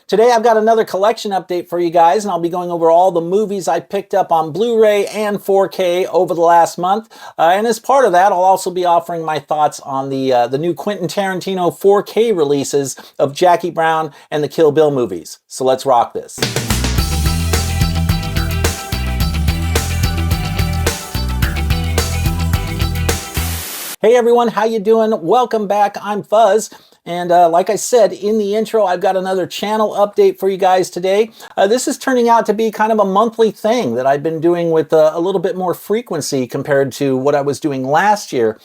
Today I've got another collection update for you guys, and I'll be going over all the movies I picked up on Blu-ray and 4K over the last month. And as part of that, I'll also be offering my thoughts on the new Quentin Tarantino 4K releases of Jackie Brown and the Kill Bill movies. So let's rock this. Hey everyone, how you doing? Welcome back. I'm Fuzz. And like I said in the intro, I've got another channel update for you guys today. This is turning out to be kind of a monthly thing that I've been doing with a little bit more frequency compared to what I was doing last year.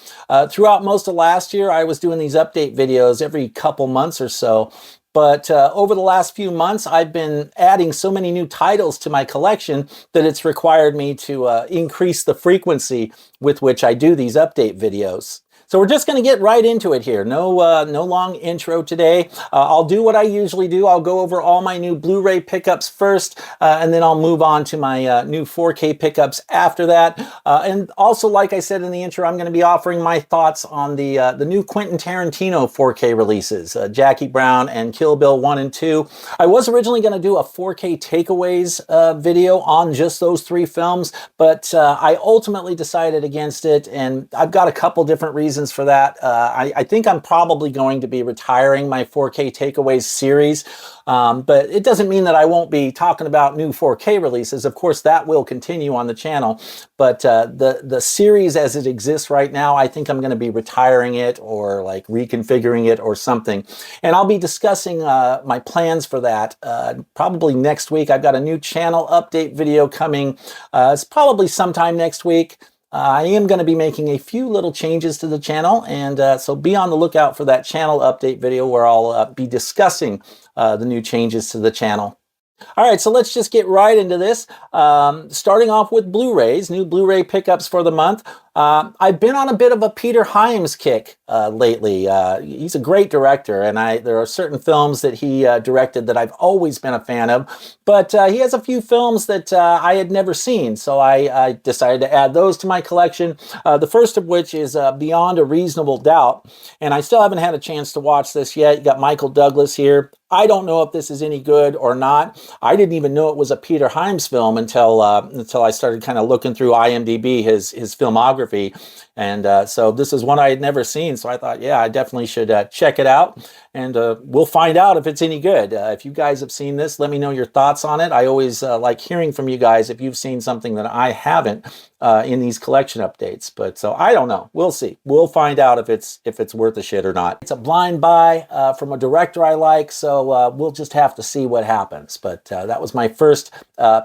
Throughout most of last year, I was doing these update videos every couple months or so. But over the last few months, I've been adding so many new titles to my collection that it's required me to increase the frequency with which I do these update videos. So we're just going to get right into it here. No long intro today. I'll do what I usually do. I'll go over all my new Blu-ray pickups first, and then I'll move on to my new 4K pickups after that. And also, like I said in the intro, I'm going to be offering my thoughts on the new Quentin Tarantino 4K releases, Jackie Brown and Kill Bill 1 and 2. I was originally going to do a 4K takeaways video on just those three films, but I ultimately decided against it, and I've got a couple different reasons for that. I think I'm probably going to be retiring my 4K takeaways series, but it doesn't mean that I won't be talking about new 4K releases. Of course, that will continue on the channel, but the series as it exists right now, I think I'm going to be retiring it or like reconfiguring it or something. And I'll be discussing my plans for that probably next week. I've got a new channel update video coming. It's probably sometime next week. I am going to be making a few little changes to the channel, and so be on the lookout for that channel update video where I'll be discussing the new changes to the channel. All right, so let's just get right into this. Starting off with Blu-rays, new Blu-ray pickups for the month. I've been on a bit of a Peter Hyams kick lately. He's a great director, and there are certain films that he directed that I've always been a fan of, but he has a few films that I had never seen, so I decided to add those to my collection. The first of which is Beyond a Reasonable Doubt, and I still haven't had a chance to watch this yet. You got Michael Douglas here. I don't know if this is any good or not. I didn't even know it was a Peter Hyams film until I started kind of looking through IMDb, his filmography. And so this is one I had never seen, so I thought, yeah, I definitely should check it out, and we'll find out if it's any good. If you guys have seen this, let me know your thoughts on it. I always like hearing from you guys if you've seen something that I haven't in these collection updates. But so I don't know. We'll see. We'll find out if it's worth a shit or not. It's a blind buy from a director I like, so we'll just have to see what happens. But that was my first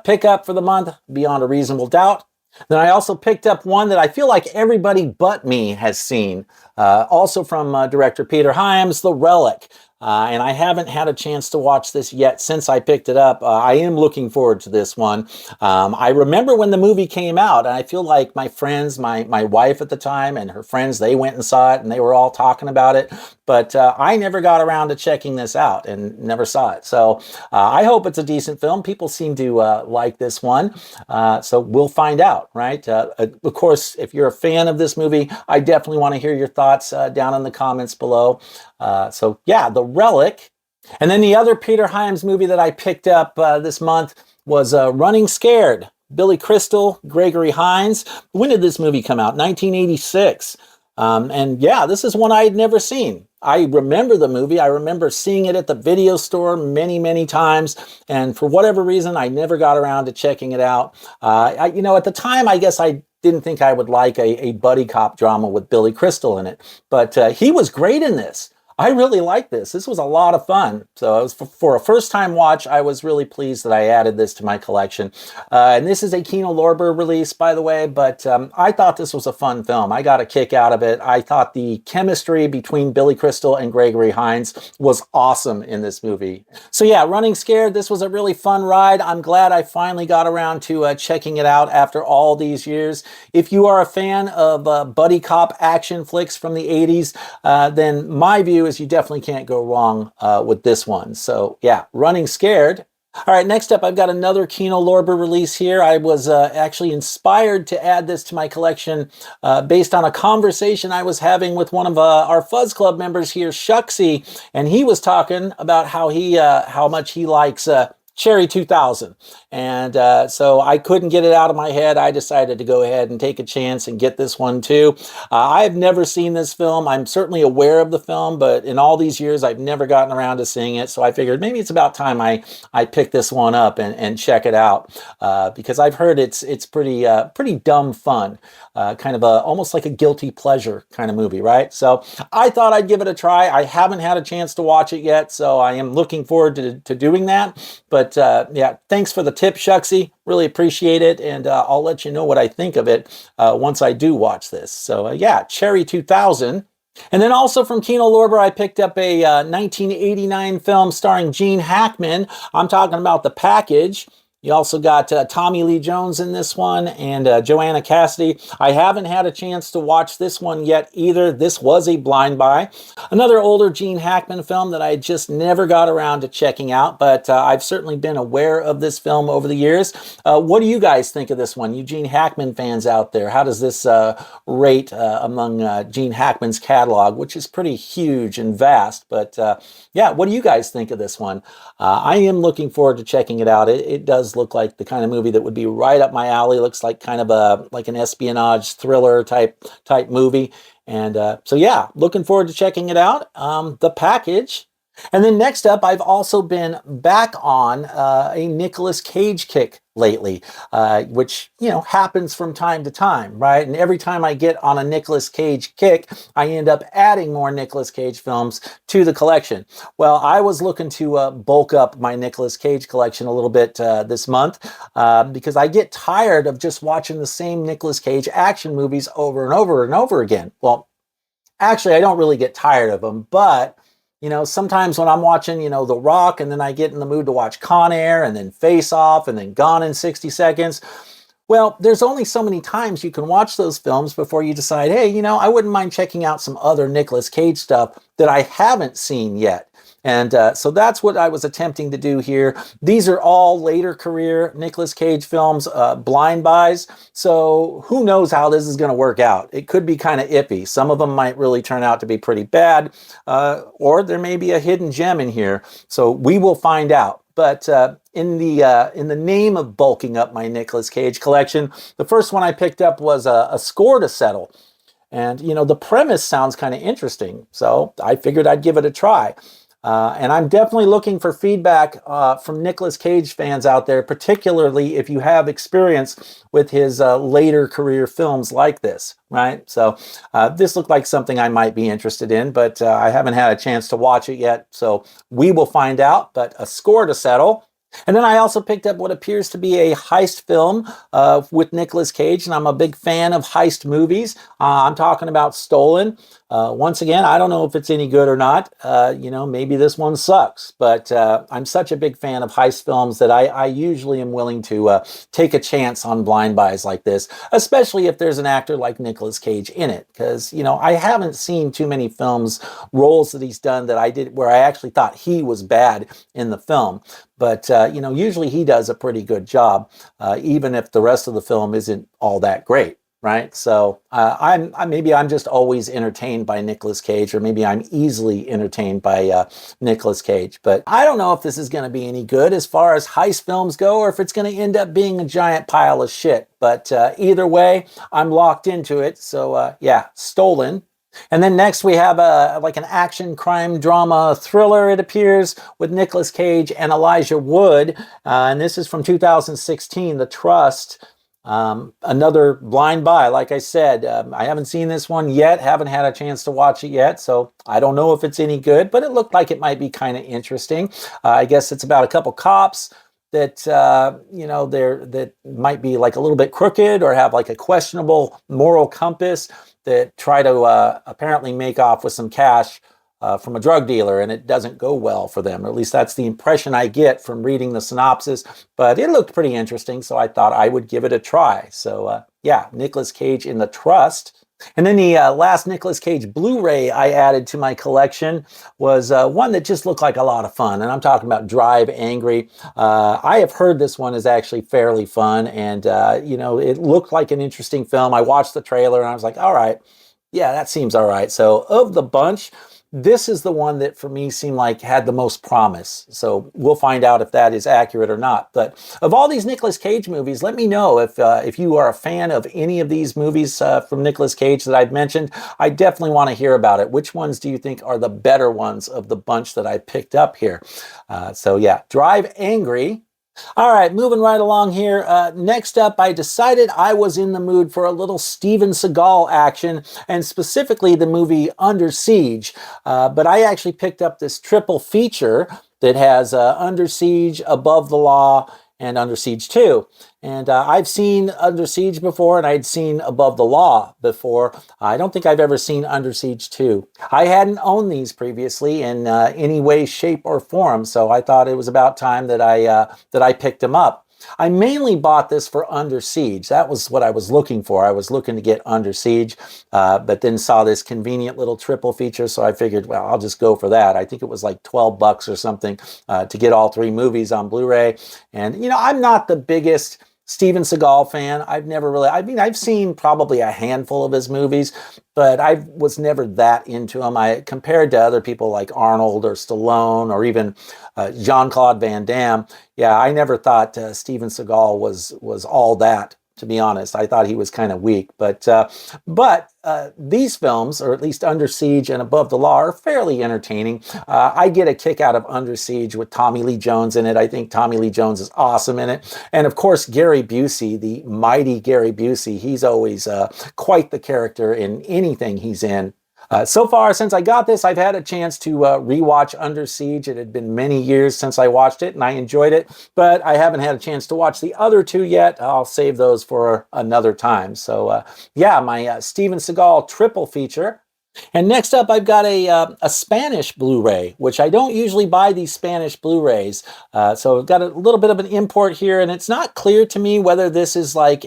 pickup for the month, Beyond a Reasonable Doubt. Then I also picked up one that I feel like everybody but me has seen, also from director Peter Hyams, The Relic. And I haven't had a chance to watch this yet since I picked it up. I am looking forward to this one. I remember when the movie came out, and I feel like my friends, my wife at the time and her friends, they went and saw it, and they were all talking about it. But I never got around to checking this out and never saw it. So I hope it's a decent film. People seem to like this one. So we'll find out, right? Of course, if you're a fan of this movie, I definitely want to hear your thoughts down in the comments below. So yeah, The Relic. And then the other Peter Hyams movie that I picked up this month was Running Scared. Billy Crystal, Gregory Hines. When did this movie come out? 1986. And yeah, this is one I had never seen. I remember the movie. I remember seeing it at the video store many, many times. And for whatever reason, I never got around to checking it out. At the time, I guess I didn't think I would like a buddy cop drama with Billy Crystal in it. But he was great in this. I really liked this. This was a lot of fun. So it was for a first-time watch, I was really pleased that I added this to my collection. And this is a Kino Lorber release, by the way, but I thought this was a fun film. I got a kick out of it. I thought the chemistry between Billy Crystal and Gregory Hines was awesome in this movie. So yeah, Running Scared, this was a really fun ride. I'm glad I finally got around to checking it out after all these years. If you are a fan of buddy cop action flicks from the 80s, then my view is you definitely can't go wrong with this one. So yeah, Running Scared All right, next up, I've got another Kino Lorber release here. I was actually inspired to add this to my collection based on a conversation I was having with one of our Fuzz Club members here, Shuxy, and he was talking about how much he likes Cherry 2000. And so I couldn't get it out of my head. I decided to go ahead and take a chance and get this one too. I've never seen this film. I'm certainly aware of the film, but in all these years, I've never gotten around to seeing it. So I figured maybe it's about time I pick this one up and check it out because I've heard it's pretty dumb fun, kind of almost like a guilty pleasure kind of movie, right? So I thought I'd give it a try. I haven't had a chance to watch it yet, so I am looking forward to doing that. But yeah, thanks for the tip, Shuxy. Really appreciate it, and I'll let you know what I think of it once I do watch this. So yeah, Cherry 2000. And then also from Kino Lorber, I picked up a 1989 film starring Gene Hackman. I'm talking about The Package. You also got Tommy Lee Jones in this one and Joanna Cassidy. I haven't had a chance to watch this one yet either. This was a blind buy. Another older Gene Hackman film that I just never got around to checking out, but I've certainly been aware of this film over the years. What do you guys think of this one? You Gene Hackman fans out there, how does this rate among Gene Hackman's catalog, which is pretty huge and vast? But yeah, what do you guys think of this one? I am looking forward to checking it out. It does look like the kind of movie that would be right up my alley. Looks like kind of like an espionage thriller type movie. And so yeah, looking forward to checking it out. The Package. And then next up, I've also been back on a Nicolas Cage kick lately, which, you know, happens from time to time, right? And every time I get on a Nicolas Cage kick, I end up adding more Nicolas Cage films to the collection. Well, I was looking to bulk up my Nicolas Cage collection a little bit this month because I get tired of just watching the same Nicolas Cage action movies over and over and over again. Well, actually, I don't really get tired of them, but you know, sometimes when I'm watching, you know, The Rock, and then I get in the mood to watch Con Air, and then Face Off, and then Gone in 60 Seconds. Well, there's only so many times you can watch those films before you decide, hey, you know, I wouldn't mind checking out some other Nicolas Cage stuff that I haven't seen yet. And so that's what I was attempting to do here. These are all later career Nicolas Cage films, blind buys. So who knows how this is going to work out? It could be kind of iffy. Some of them might really turn out to be pretty bad, or there may be a hidden gem in here. So we will find out. But in the name of bulking up my Nicolas Cage collection, the first one I picked up was a Score to Settle. And, you know, the premise sounds kind of interesting. So I figured I'd give it a try. And I'm definitely looking for feedback from Nicolas Cage fans out there, particularly if you have experience with his later career films like this, right? So this looked like something I might be interested in, but I haven't had a chance to watch it yet. So we will find out, but A Score to Settle. And then I also picked up what appears to be a heist film with Nicolas Cage, and I'm a big fan of heist movies. I'm talking about Stolen. Once again, I don't know if it's any good or not. You know, maybe this one sucks, but I'm such a big fan of heist films that I usually am willing to take a chance on blind buys like this, especially if there's an actor like Nicolas Cage in it, because, you know, I haven't seen too many roles that he's done that I did where I actually thought he was bad in the film. But, you know, usually he does a pretty good job, even if the rest of the film isn't all that great, right? So maybe I'm just always entertained by Nicolas Cage, or maybe I'm easily entertained by Nicolas Cage. But I don't know if this is going to be any good as far as heist films go, or if it's going to end up being a giant pile of shit. But either way, I'm locked into it. So yeah, Stolen. And then next we have like an action crime drama thriller, it appears, with Nicolas Cage and Elijah Wood. And this is from 2016, The Trust. Another blind buy, like I said. I haven't seen this one yet, haven't had a chance to watch it yet, so I don't know if it's any good, but it looked like it might be kind of interesting. I guess it's about a couple cops that you know, that might be like a little bit crooked or have like a questionable moral compass, that try to apparently make off with some cash from a drug dealer, and it doesn't go well for them. Or at least that's the impression I get from reading the synopsis. But it looked pretty interesting, so I thought I would give it a try. So yeah, Nicolas Cage in The Trust. And then the last Nicolas Cage Blu-ray I added to my collection was one that just looked like a lot of fun. And I'm talking about Drive Angry. I have heard this one is actually fairly fun. And, you know, it looked like an interesting film. I watched the trailer and I was like, all right, yeah, that seems all right. So of the bunch, this is the one that for me seemed like had the most promise. So we'll find out if that is accurate or not. But of all these Nicolas Cage movies, let me know if you are a fan of any of these movies from Nicolas Cage that I've mentioned. I definitely want to hear about it. Which ones do you think are the better ones of the bunch that I picked up here? So yeah, Drive Angry. All right, moving right along here. Next up, I decided I was in the mood for a little Steven Seagal action, and specifically the movie Under Siege. But I actually picked up this triple feature that has Under Siege, Above the Law, and Under Siege 2. And I've seen Under Siege before, and I'd seen Above the Law before. I don't think I've ever seen Under Siege 2. I hadn't owned these previously in any way, shape, or form, so I thought it was about time that I picked them up. I mainly bought this for Under Siege. That was what I was looking for. I was looking to get Under Siege, but then saw this convenient little triple feature, so I figured, well, I'll just go for that. I think it was like 12 bucks or something to get all three movies on Blu-ray. And, you know, I'm not the biggest Steven Seagal fan. I've never really, I mean, I've seen probably a handful of his movies, but I was never that into him. Compared to other people like Arnold or Stallone or even Jean-Claude Van Damme, yeah, I never thought Steven Seagal was all that. To be honest, I thought he was kind of weak, but these films, or at least Under Siege and Above the Law, are fairly entertaining. I get a kick out of Under Siege with Tommy Lee Jones in it. I think Tommy Lee Jones is awesome in it, and of course Gary Busey, the mighty Gary Busey. He's always quite the character in anything he's in. So far, since I got this, I've had a chance to rewatch Under Siege. It had been many years since I watched it, and I enjoyed it, but I haven't had a chance to watch the other two yet. I'll save those for another time. So yeah, my Steven Seagal triple feature. And next up, I've got a Spanish Blu-ray, which I don't usually buy these Spanish Blu-rays. So I've got a little bit of an import here, and it's not clear to me whether this is like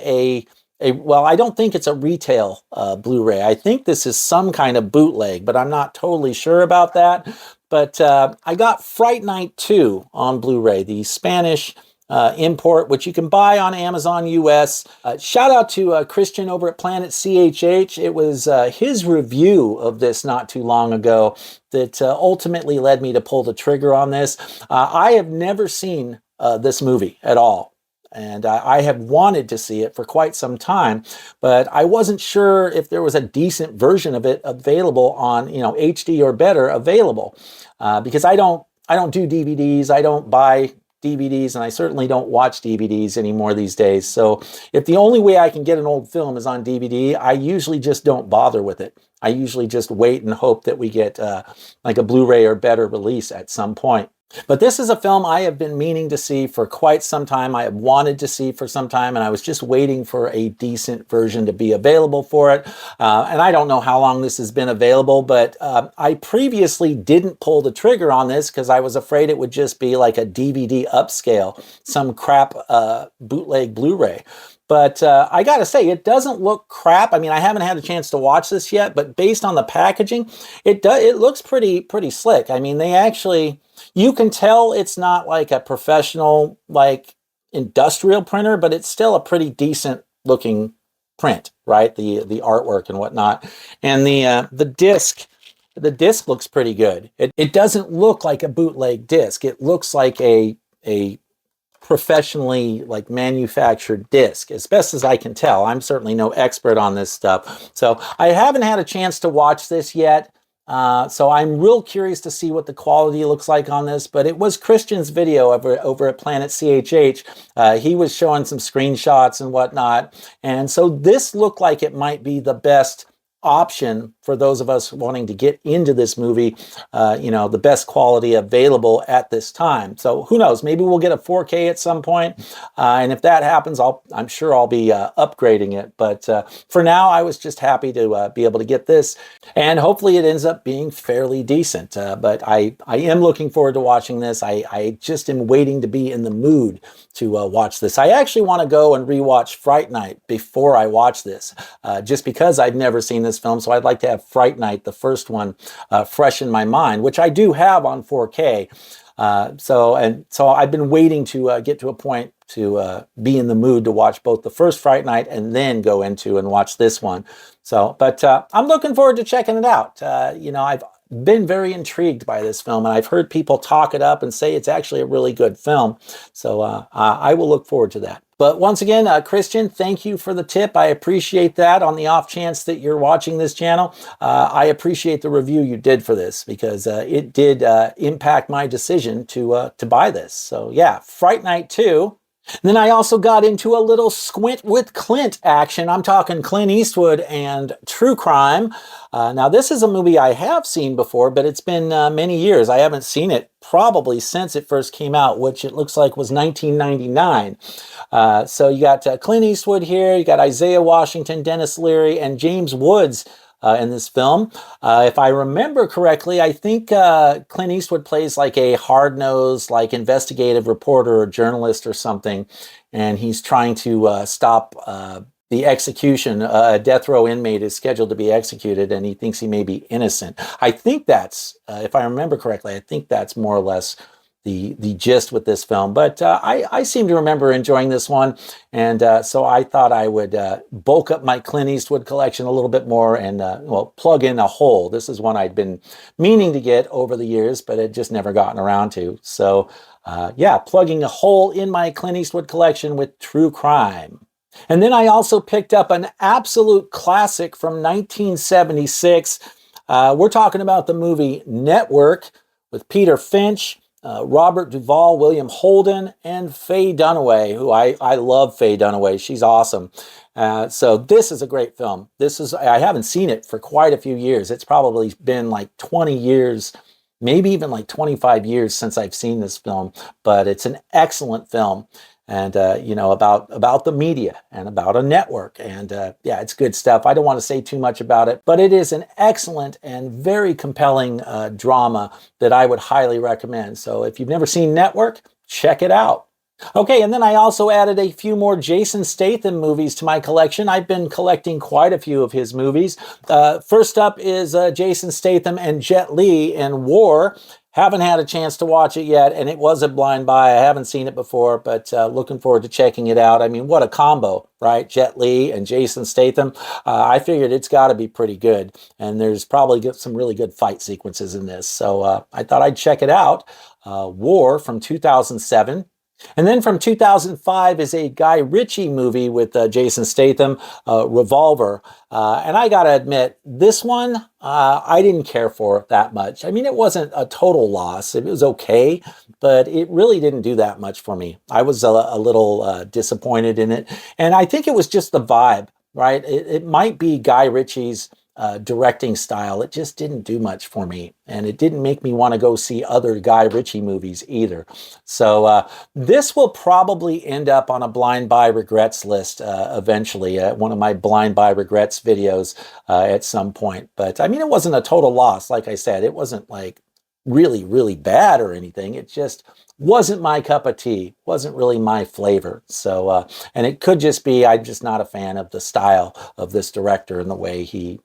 well, I don't think it's a retail Blu-ray. I think this is some kind of bootleg, but I'm not totally sure about that. But I got Fright Night 2 on Blu-ray, the Spanish import, which you can buy on Amazon US. Shout out to Christian over at Planet CHH. It was his review of this not too long ago that ultimately led me to pull the trigger on this. I have never seen this movie at all. And I have wanted to see it for quite some time, but I wasn't sure if there was a decent version of it available on, you know, HD or better available, because I don't do DVDs, I don't buy DVDs, and I certainly don't watch DVDs anymore these days. So if the only way I can get an old film is on DVD, I usually just don't bother with it. I usually just wait and hope that we get like a Blu-ray or better release at some point. But this is a film I have been meaning to see for quite some time. I have wanted to see for some time, and I was just waiting for a decent version to be available for it. And I don't know how long this has been available, but I previously didn't pull the trigger on this because I was afraid it would just be like a DVD upscale, some crap bootleg Blu-ray. But I gotta say, it doesn't look crap. I mean, I haven't had a chance to watch this yet, but based on the packaging, it looks pretty slick. I mean, they actually, you can tell it's not like a professional, like industrial printer, but it's still a pretty decent looking print, right? The artwork and whatnot, and the disc. The disc looks pretty good. It doesn't look like a bootleg disc. It looks like a professionally like manufactured disc, as best as I can tell. I'm certainly no expert on this stuff, so I haven't had a chance to watch this yet. So I'm real curious to see what the quality looks like on this, but it was Christian's video over at Planet CHH. He was showing some screenshots and whatnot, and so this looked like it might be the best option for those of us wanting to get into this movie, the best quality available at this time. So who knows, maybe we'll get a 4K at some point. And if that happens, I'm sure I'll be upgrading it. But for now, I was just happy to be able to get this. And hopefully it ends up being fairly decent. But I am looking forward to watching this. I just am waiting to be in the mood to watch this. I actually want to go and rewatch Fright Night before I watch this, just because I've never seen this film. So I'd like to have Fright Night, the first one, fresh in my mind, which I do have on 4K. So I've been waiting to get to a point to be in the mood to watch both the first Fright Night and then go into and watch this one. But I'm looking forward to checking it out. I've been very intrigued by this film, and I've heard people talk it up and say it's actually a really good film. So I will look forward to that. But once again, Christian, thank you for the tip. I appreciate that. On the off chance that you're watching this channel, I appreciate the review you did for this, because it did impact my decision to buy this. So yeah, Fright Night 2. Then I also got into a little Squint with Clint action. I'm talking Clint Eastwood and true crime. Now, this is a movie I have seen before, but it's been many years. I haven't seen it probably since it first came out, which it looks like was 1999. So you got Clint Eastwood here. You got Isaiah Washington, Dennis Leary, and James Woods in this film. If I remember correctly, I think Clint Eastwood plays like a hard-nosed, like investigative reporter or journalist or something, and he's trying to stop the execution. A death row inmate is scheduled to be executed, and he thinks he may be innocent. I think that's, if I remember correctly, I think that's more or less the gist with this film. But I seem to remember enjoying this one, and so I thought I would bulk up my Clint Eastwood collection a little bit more and plug in a hole. This is one I'd been meaning to get over the years, but had just never gotten around to. So yeah, plugging a hole in my Clint Eastwood collection with true crime. And then I also picked up an absolute classic from 1976. We're talking about the movie Network with Peter Finch, Robert Duvall, William Holden, and Faye Dunaway, who I love Faye Dunaway. She's awesome. So this is a great film. I haven't seen it for quite a few years. It's probably been like 20 years, maybe even like 25 years since I've seen this film, but it's an excellent film. And, about the media and about a network. And yeah, it's good stuff. I don't want to say too much about it, but it is an excellent and very compelling drama that I would highly recommend. So if you've never seen Network, check it out. Okay, and then I also added a few more Jason Statham movies to my collection. I've been collecting quite a few of his movies. First up is Jason Statham and Jet Li in War. Haven't had a chance to watch it yet, and it was a blind buy. I haven't seen it before, but looking forward to checking it out. I mean, what a combo, right? Jet Li and Jason Statham. I figured it's got to be pretty good, and there's probably some really good fight sequences in this. So I thought I'd check it out. War from 2007. And then from 2005 is a Guy Ritchie movie with Jason Statham, Revolver. And I got to admit, this one, I didn't care for that much. I mean, it wasn't a total loss. It was okay, but it really didn't do that much for me. I was a little disappointed in it. And I think it was just the vibe, right? It might be Guy Ritchie's directing style. It just didn't do much for me, and it didn't make me want to go see other Guy Ritchie movies either. So this will probably end up on a blind buy regrets list eventually, one of my blind buy regrets videos at some point. But I mean, it wasn't a total loss. Like I said, it wasn't like really, really bad or anything. It just wasn't my cup of tea, wasn't really my flavor. So, and it could just be I'm just not a fan of the style of this director and the way he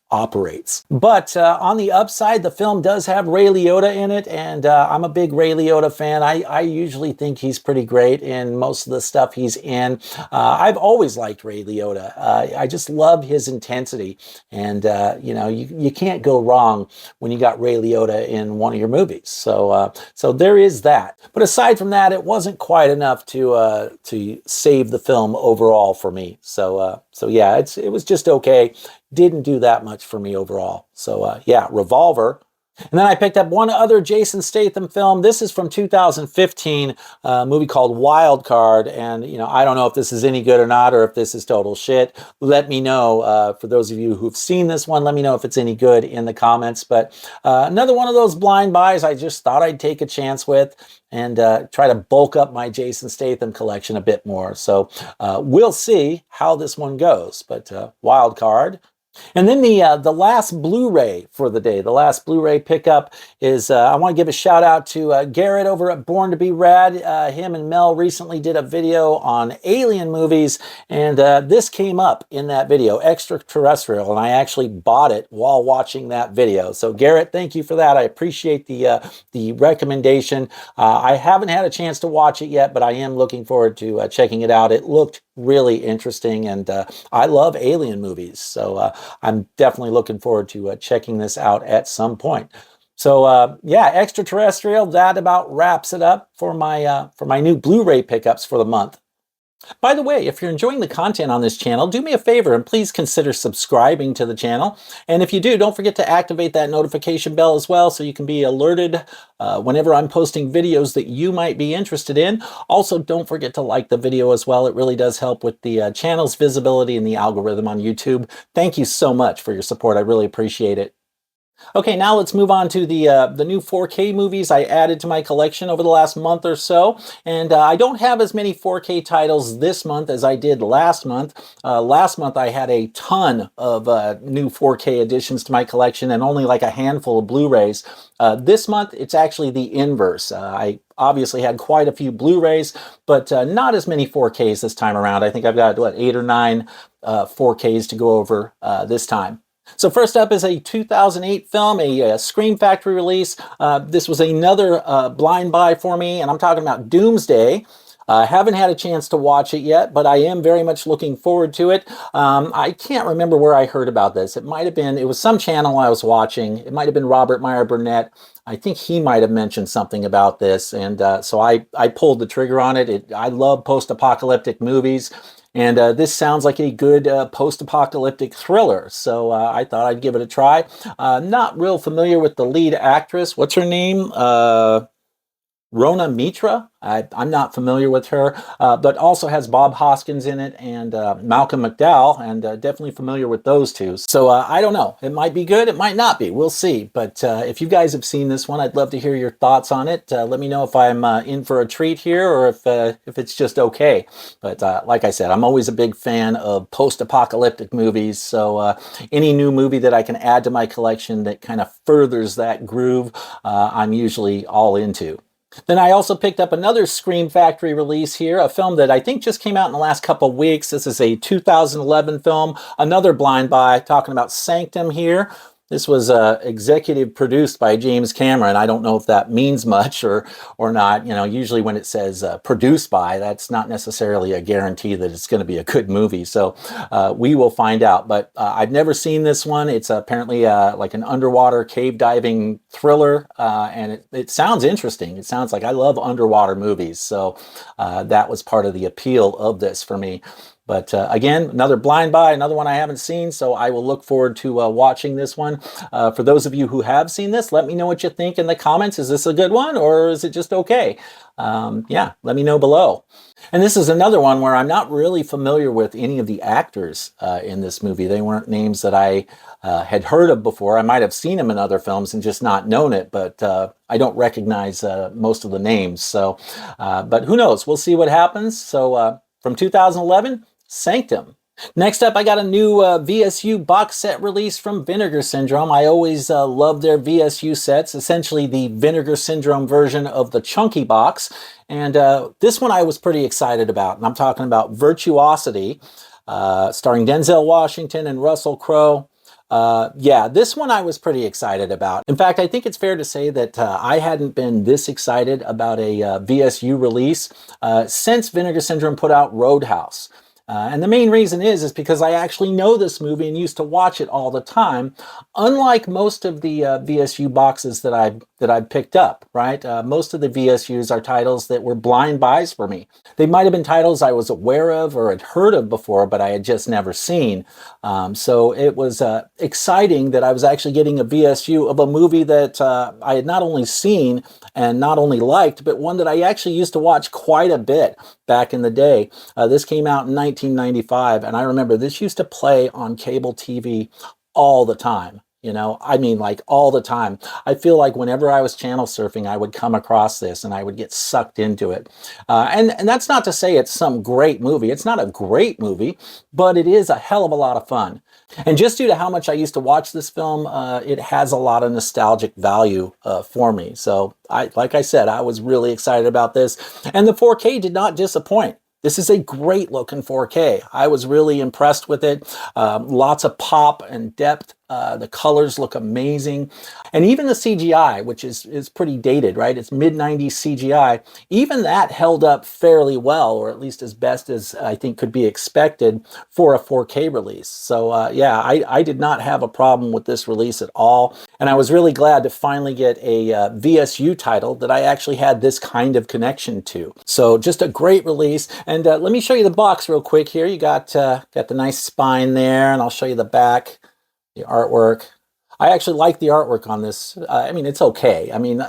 operates. But on the upside, the film does have Ray Liotta in it, and I'm a big Ray Liotta fan. I usually think he's pretty great in most of the stuff he's in. I've always liked Ray Liotta. I just love his intensity, and you can't go wrong when you got Ray Liotta in one of your movies. So there is that. But aside from that, it wasn't quite enough to save the film overall for me. So yeah, it was just okay. Didn't do that much for me overall. So yeah, Revolver And then I picked up one other Jason Statham film. This is from 2015, a movie called Wild Card. And, I don't know if this is any good or not, or if this is total shit. Let me know. For those of you who've seen this one, let me know if it's any good in the comments. But another one of those blind buys I just thought I'd take a chance with and try to bulk up my Jason Statham collection a bit more. So we'll see how this one goes. But Wild Card. And then the last Blu-ray for the day, the last Blu-ray pickup is, I want to give a shout out to Garrett over at Born to Be Rad. Him and Mel recently did a video on alien movies, and this came up in that video, Extraterrestrial, and I actually bought it while watching that video. So Garrett, thank you for that. I appreciate the recommendation. I haven't had a chance to watch it yet, but I am looking forward to checking it out. It looked really interesting, and I love alien movies, so I'm definitely looking forward to checking this out at some point. So yeah, Extraterrestrial, that about wraps it up for my new Blu-ray pickups for the month. By the way, if you're enjoying the content on this channel, do me a favor and please consider subscribing to the channel. And if you do, don't forget to activate that notification bell as well so you can be alerted whenever I'm posting videos that you might be interested in. Also, don't forget to like the video as well. It really does help with the channel's visibility and the algorithm on YouTube. Thank you so much for your support. I really appreciate it. Okay, now let's move on to the new 4K movies I added to my collection over the last month or so. And I don't have as many 4K titles this month as I did last month. Last month I had a ton of new 4K additions to my collection and only like a handful of Blu-rays. This month it's actually the inverse. I obviously had quite a few Blu-rays, but not as many 4Ks this time around. I think I've got, what, 8 or 9 4Ks to go over this time. So first up is a 2008 film, a Scream Factory release. This was another blind buy for me, and I'm talking about Doomsday. Haven't had a chance to watch it yet, but I am very much looking forward to it. I can't remember where I heard about this. It was some channel I was watching. It might have been Robert Meyer Burnett. I think he might have mentioned something about this, and so I pulled the trigger on it. I love post-apocalyptic movies. And this sounds like a good post-apocalyptic thriller, so I thought I'd give it a try. Not real familiar with the lead actress. What's her name? Rona Mitra. I'm not familiar with her, but also has Bob Hoskins in it and Malcolm McDowell, and definitely familiar with those two. So I don't know. It might be good. It might not be. We'll see. But if you guys have seen this one, I'd love to hear your thoughts on it. Let me know if I'm in for a treat here or if it's just okay. But like I said, I'm always a big fan of post-apocalyptic movies. So any new movie that I can add to my collection that kind of furthers that groove, I'm usually all into. Then I also picked up another Scream Factory release here, a film that I think just came out in the last couple of weeks. This is a 2011 film, another blind buy, talking about Sanctum here. This was executive produced by James Cameron. I don't know if that means much or not. Usually when it says produced by, that's not necessarily a guarantee that it's going to be a good movie. So we will find out. But I've never seen this one. It's apparently like an underwater cave diving thriller, and it sounds interesting. It sounds like I love underwater movies. So that was part of the appeal of this for me. But again, another blind buy, another one I haven't seen, so I will look forward to watching this one. For those of you who have seen this, let me know what you think in the comments. Is this a good one, or is it just okay? Yeah, let me know below. And this is another one where I'm not really familiar with any of the actors in this movie. They weren't names that I had heard of before. I might have seen them in other films and just not known it, but I don't recognize most of the names. So, but who knows? We'll see what happens. So from 2011, Sanctum. Next up, I got a new VSU box set release from Vinegar Syndrome. I always love their VSU sets, essentially the Vinegar Syndrome version of the chunky box. And this one I was pretty excited about, and I'm talking about Virtuosity, starring Denzel Washington and Russell Crowe. Yeah, this one I was pretty excited about. In fact, I think it's fair to say that I hadn't been this excited about a VSU release since Vinegar Syndrome put out Roadhouse. And the main reason is because I actually know this movie and used to watch it all the time. Unlike most of the VSU boxes that I've that I've picked up, right? Most of the VSUs are titles that were blind buys for me. They might have been titles I was aware of or had heard of before, but I had just never seen. So it was exciting that I was actually getting a VSU of a movie that I had not only seen and not only liked, but one that I actually used to watch quite a bit back in the day. This came out in 1995, and I remember this used to play on cable TV all the time. You know, I mean, like all the time. I feel like whenever I was channel surfing, I would come across this and I would get sucked into it. And that's not to say it's some great movie. It's not a great movie, but it is a hell of a lot of fun. And just due to how much I used to watch this film, it has a lot of nostalgic value for me. So, like I said, I was really excited about this. And the 4K did not disappoint. This is a great looking 4K. I was really impressed with it. Lots of pop and depth. The colors look amazing. And even the CGI, which is pretty dated, right? It's mid-90s CGI. Even that held up fairly well, or at least as best as I think could be expected for a 4K release. So yeah, I did not have a problem with this release at all. And I was really glad to finally get a VSU title that I actually had this kind of connection to. So just a great release. And let me show you the box real quick here. You got the nice spine there, and I'll show you the back. The artwork. I actually like the artwork on this. I mean, it's okay. I mean,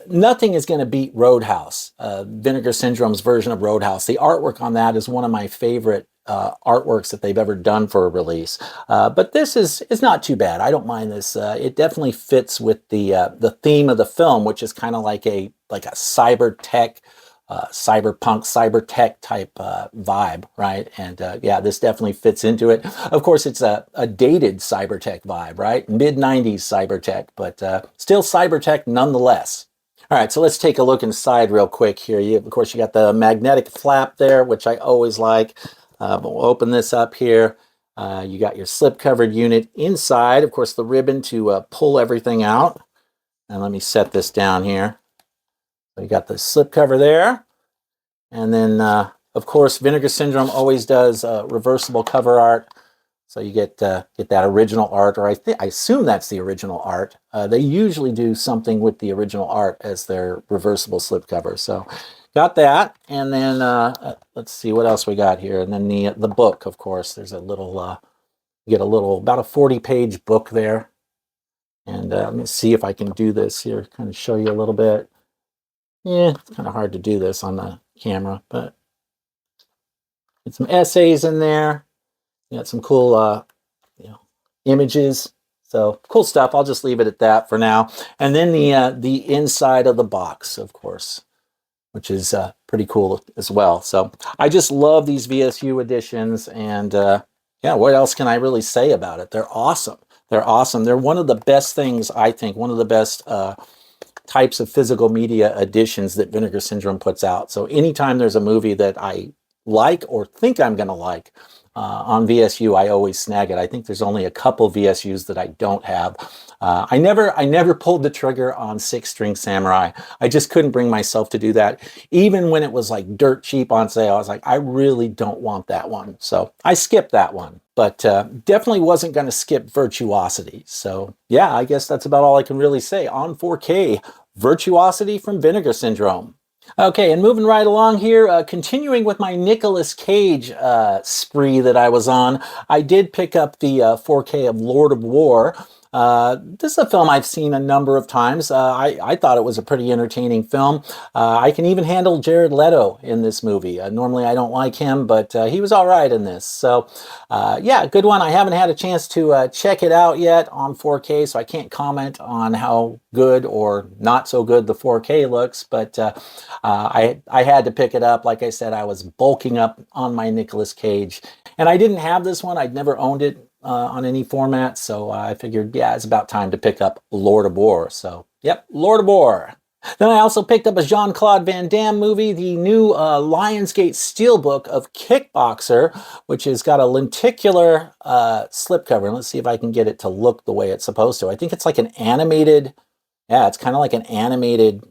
nothing is going to beat Roadhouse, Vinegar Syndrome's version of Roadhouse. The artwork on that is one of my favorite artworks that they've ever done for a release. But this is not too bad. I don't mind this. It definitely fits with the theme of the film, which is kind of like a cyber tech, cyberpunk, cyber tech type vibe, right? And yeah, this definitely fits into it. Of course, it's a dated cyber tech vibe, right? Mid-90s cyber tech, but still cyber tech nonetheless. All right, so let's take a look inside real quick here. Of course, you got the magnetic flap there, which I always like. But we'll open this up here. You got your slip-covered unit inside. Of course, the ribbon to pull everything out. And let me set this down here. So you got the slip cover there. And then, of course, Vinegar Syndrome always does reversible cover art. So you get that original art, or I assume that's the original art. They usually do something with the original art as their reversible slipcover. So got that, and then let's see what else we got here. And then the book, of course. There's a little, you get a little, about a 40-page book there. And let me see if I can do this here, kind of show you a little bit. Yeah, it's kind of hard to do this on the camera, but get some essays in there. You got some cool, images. So cool stuff. I'll just leave it at that for now. And then the inside of the box, of course, which is pretty cool as well. So I just love these VSU editions, and yeah, what else can I really say about it? They're awesome. They're awesome. They're one of the best things, I think, one of the best types of physical media editions that Vinegar Syndrome puts out. So anytime there's a movie that I like or think I'm going to like on VSU, I always snag it. I think there's only a couple VSUs that I don't have. I never pulled the trigger on Six String Samurai. I just couldn't bring myself to do that. Even when it was like dirt cheap on sale, I was like, I really don't want that one. So I skipped that one. But definitely wasn't going to skip Virtuosity. So yeah, I guess that's about all I can really say on 4K. Virtuosity from Vinegar Syndrome. Okay, and moving right along here, continuing with my Nicolas Cage spree that I was on, I did pick up the 4K of Lord of War. This is a film I've seen a number of times. I thought it was a pretty entertaining film. I can even handle Jared Leto in this movie. Normally I don't like him, but he was all right in this. So yeah, good one. I haven't had a chance to check it out yet on 4K, so I can't comment on how good or not so good the 4K looks, but I had to pick it up. Like I said, I was bulking up on my Nicolas Cage, and I didn't have this one. I'd never owned it on any format, so I figured, yeah, it's about time to pick up Lord of War. So, yep, Lord of War. Then I also picked up a Jean-Claude Van Damme movie, the new Lionsgate Steelbook of Kickboxer, which has got a lenticular slipcover. And let's see if I can get it to look the way it's supposed to. I think it's like an animated, yeah, it's kind of like an animated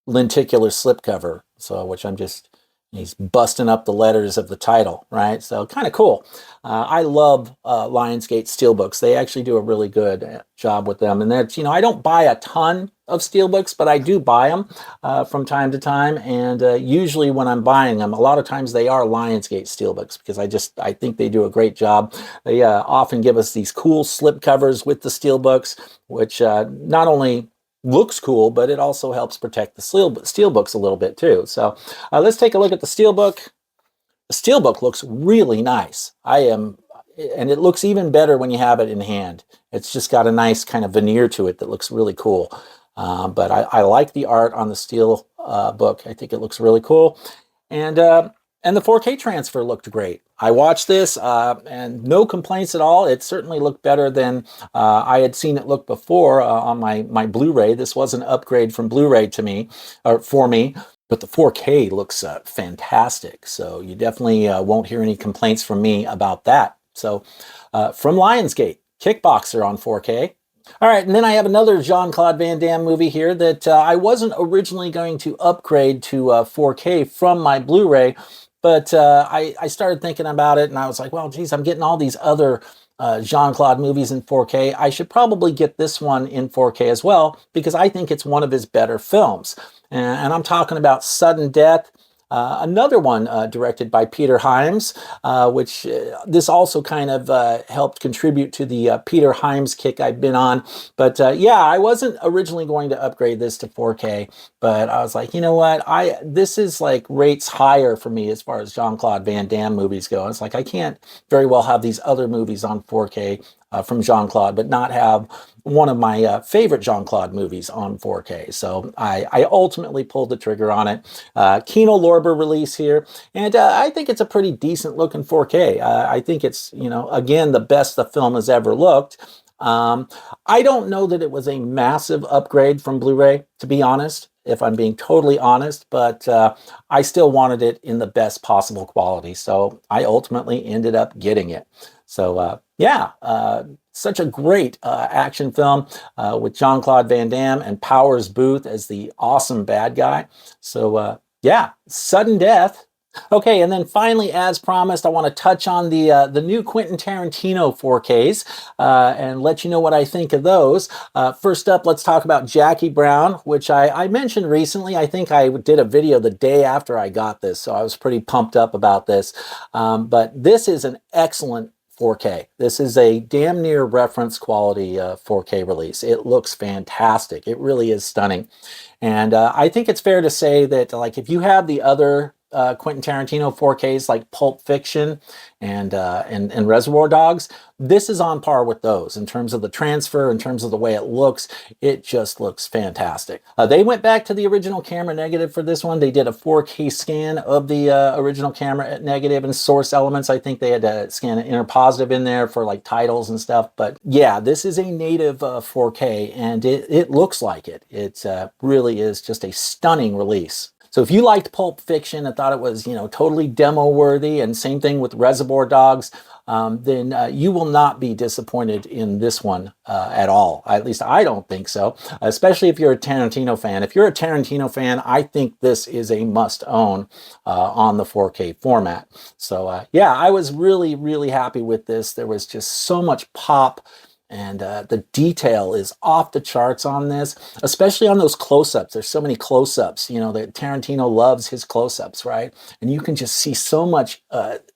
lenticular slipcover, so which I'm just He's busting up the letters of the title, right? So kind of cool. I love Lionsgate Steelbooks. They actually do a really good job with them. And that's, I don't buy a ton of Steelbooks, but I do buy them from time to time. And usually when I'm buying them, a lot of times they are Lionsgate Steelbooks because I think they do a great job. They often give us these cool slip covers with the Steelbooks, which not only looks cool, but it also helps protect the steelbooks a little bit too. So let's take a look at the steelbook. The steelbook looks really nice. And it looks even better when you have it in hand. It's just got a nice kind of veneer to it that looks really cool. But I like the art on the steel book. I think it looks really cool. And the 4K transfer looked great. I watched this and no complaints at all. It certainly looked better than I had seen it look before on my Blu-ray. This was an upgrade from Blu-ray to me, or for me, but the 4K looks fantastic. So you definitely won't hear any complaints from me about that. So from Lionsgate, Kickboxer on 4K. All right, and then I have another Jean-Claude Van Damme movie here that I wasn't originally going to upgrade to 4K from my Blu-ray, but I started thinking about it, and I was like, well, geez, I'm getting all these other Jean-Claude movies in 4K. I should probably get this one in 4K as well, because I think it's one of his better films. And I'm talking about Sudden Death. Another one directed by Peter Hyams, which this also kind of helped contribute to the Peter Hyams kick I've been on. But yeah, I wasn't originally going to upgrade this to 4K, but I was like, you know what? This is like rates higher for me as far as Jean-Claude Van Damme movies go. It's like I can't very well have these other movies on 4K from Jean-Claude, but not have one of my favorite Jean-Claude movies on 4K. So I ultimately pulled the trigger on it. Kino Lorber release here, and I think it's a pretty decent looking 4K. I think it's, again, the best the film has ever looked. I don't know that it was a massive upgrade from Blu-ray, to be honest, if I'm being totally honest, but I still wanted it in the best possible quality. So I ultimately ended up getting it. So yeah, such a great action film with Jean-Claude Van Damme and Powers Booth as the awesome bad guy. So yeah, Sudden Death. Okay, and then finally, as promised, I want to touch on the new Quentin Tarantino 4Ks and let you know what I think of those. First up, let's talk about Jackie Brown, which I mentioned recently. I think I did a video the day after I got this, so I was pretty pumped up about this. But this is an excellent 4K. This is a damn near reference quality 4K release. It looks fantastic. It really is stunning. And I think it's fair to say that, like, if you have the other Quentin Tarantino 4Ks like Pulp Fiction and Reservoir Dogs, this is on par with those in terms of the transfer, in terms of the way it looks. It just looks fantastic. They went back to the original camera negative for this one. They did a 4K scan of the original camera negative and source elements. I think they had to scan an inner positive in there for like titles and stuff. But yeah, this is a native 4K, and it looks like it. It really is just a stunning release. So if you liked Pulp Fiction and thought it was, totally demo worthy, and same thing with Reservoir Dogs, then you will not be disappointed in this one at all. At least I don't think so, especially if you're a Tarantino fan. If you're a Tarantino fan, I think this is a must-own on the 4K format. So yeah, I was really, really happy with this. There was just so much pop. And the detail is off the charts on this, especially on those close-ups. There's so many close-ups, that Tarantino loves his close-ups, right? And you can just see so much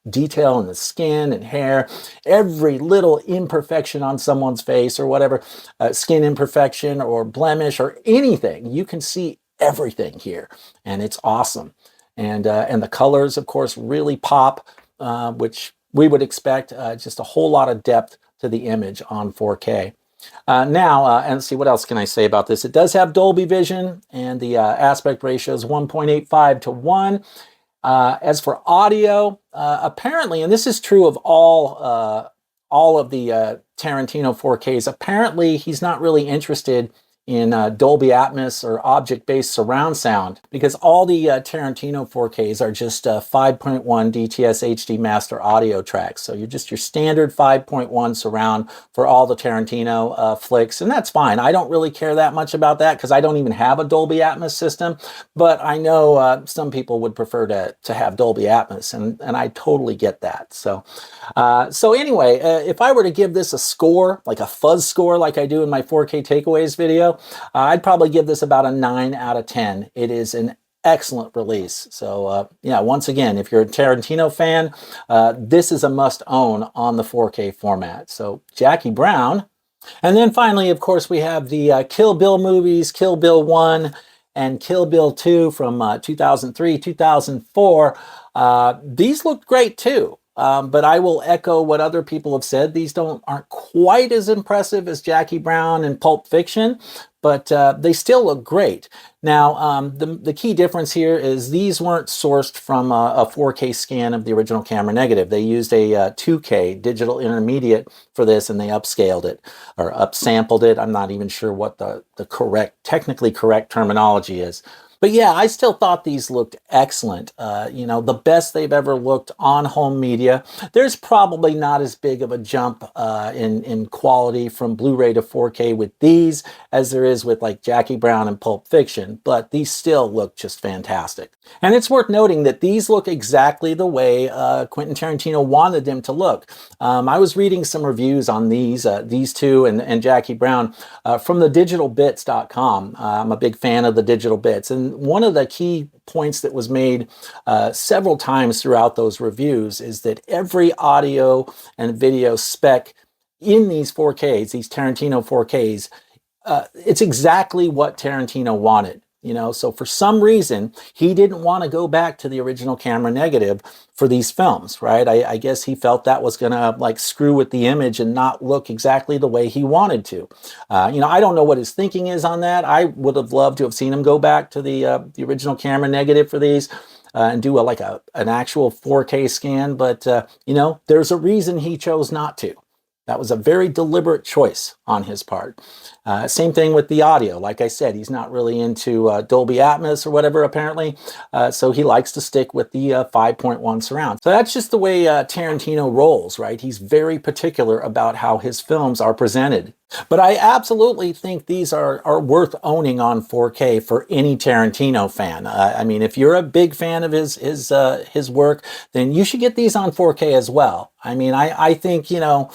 detail in the skin and hair, every little imperfection on someone's face or whatever, skin imperfection or blemish or anything. You can see everything here, and it's awesome. And the colors, of course, really pop, which we would expect. Just a whole lot of depth to the image on 4K. Now, and let's see, what else can I say about this? It does have Dolby Vision, and the aspect ratio is 1.85 to 1. As for audio, apparently, and this is true of all of the Tarantino 4Ks, apparently he's not really interested in Dolby Atmos or object-based surround sound, because all the Tarantino 4Ks are just 5.1 DTS HD master audio tracks. So you're just your standard 5.1 surround for all the Tarantino flicks, and that's fine. I don't really care that much about that because I don't even have a Dolby Atmos system, but I know some people would prefer to have Dolby Atmos, and I totally get that. So anyway, if I were to give this a score, like a fuzz score like I do in my 4K takeaways video, I'd probably give this about a 9 out of 10. It is an excellent release. So yeah, once again, if you're a Tarantino fan, this is a must own on the 4K format. So Jackie Brown. And then finally, of course, we have the Kill Bill movies, Kill Bill 1 and Kill Bill 2 from 2003, 2004. These look great too. But I will echo what other people have said. These aren't quite as impressive as Jackie Brown and Pulp Fiction, but they still look great. Now, the key difference here is these weren't sourced from a 4K scan of the original camera negative. They used a 2K digital intermediate for this, and they upscaled it or upsampled it. I'm not even sure what the technically correct terminology is. But yeah, I still thought these looked excellent. You know, the best they've ever looked on home media. There's probably not as big of a jump in quality from Blu-ray to 4K with these as there is with like Jackie Brown and Pulp Fiction, but these still look just fantastic. And it's worth noting that these look exactly the way Quentin Tarantino wanted them to look. I was reading some reviews on these two and Jackie Brown from thedigitalbits.com. I'm a big fan of the Digital Bits, and one of the key points that was made several times throughout those reviews is that every audio and video spec in these 4Ks, these Tarantino 4Ks, it's exactly what Tarantino wanted. You know, so for some reason, he didn't want to go back to the original camera negative for these films, right? I guess he felt that was going to like screw with the image and not look exactly the way he wanted to. You know, I don't know what his thinking is on that. I would have loved to have seen him go back to the original camera negative for these and do an actual 4K scan. But, you know, there's a reason he chose not to. That was a very deliberate choice on his part. Same thing with the audio. Like I said, he's not really into Dolby Atmos or whatever, apparently. So he likes to stick with the 5.1 surround. So that's just the way Tarantino rolls, right? He's very particular about how his films are presented. But I absolutely think these are worth owning on 4K for any Tarantino fan. I mean, if you're a big fan of his work, then you should get these on 4K as well. I mean, I think, you know,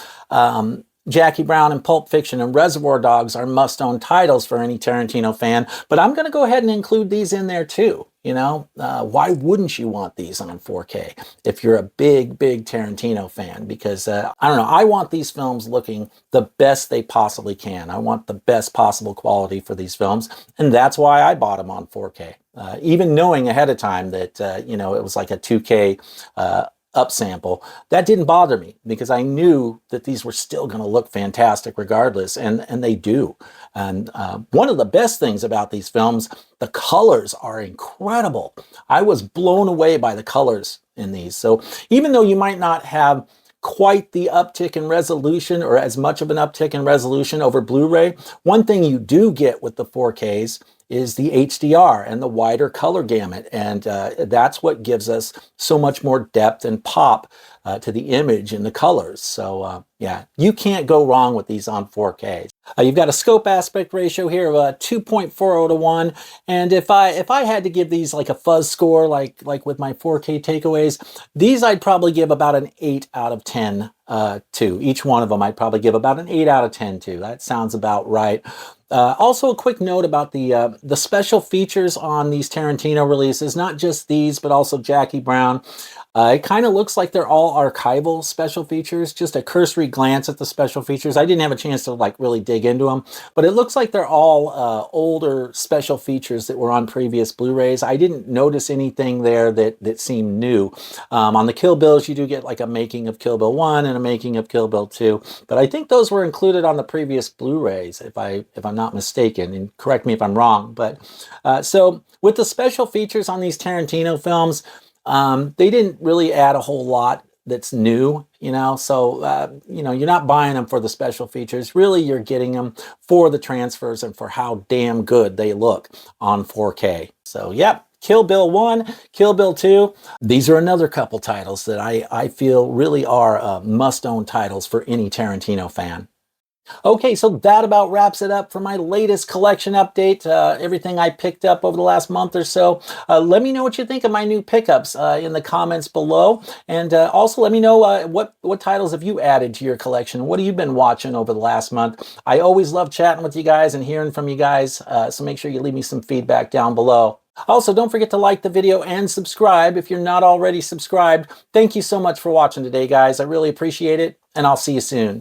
Jackie Brown and Pulp Fiction and Reservoir Dogs are must-own titles for any Tarantino fan, but I'm going to go ahead and include these in there too. You know, why wouldn't you want these on 4K if you're a big Tarantino fan? Because, I don't know, I want these films looking the best they possibly can. I want the best possible quality for these films, and that's why I bought them on 4K. Even knowing ahead of time that, you know, it was like a 2K upsample, that didn't bother me because I knew that these were still going to look fantastic regardless, and they do. And one of the best things about these films, the colors are incredible. I was blown away by the colors in these. So even though you might not have quite the uptick in resolution or as much of an uptick in resolution over Blu-ray, one thing you do get with the 4Ks is the HDR and the wider color gamut. And that's what gives us so much more depth and pop to the image and the colors. So yeah, you can't go wrong with these on 4K. You've got a scope aspect ratio here of 2.40 to 1. And if I had to give these like a fuzz score, like with my 4K takeaways, these I'd probably give about an 8 out of 10 to. Each one of them I'd probably give about an 8 out of 10 to. That sounds about right. Also, a quick note about the special features on these Tarantino releases, not just these, but also Jackie Brown. It kind of looks like they're all archival special features. Just a cursory glance at the special features. I didn't have a chance to like really dig into them, but it looks like they're all older special features that were on previous Blu-rays. I didn't notice anything there that seemed new. On the Kill Bills, you do get like a making of Kill Bill 1 and a making of Kill Bill 2, but I think those were included on the previous Blu-rays, if I'm not mistaken, and correct me if I'm wrong. But so with the special features on these Tarantino films, they didn't really add a whole lot that's new, you know, so you know, you're not buying them for the special features. Really, you're getting them for the transfers and for how damn good they look on 4K. So yep, Kill Bill 1, Kill Bill 2, these are another couple titles that I feel really are must-own titles for any Tarantino fan. Okay, so that about wraps it up for my latest collection update, everything I picked up over the last month or so. Let me know what you think of my new pickups in the comments below. And also let me know what titles have you added to your collection? What have you been watching over the last month? I always love chatting with you guys and hearing from you guys, so make sure you leave me some feedback down below. Also, don't forget to like the video and subscribe if you're not already subscribed. Thank you so much for watching today, guys. I really appreciate it, and I'll see you soon.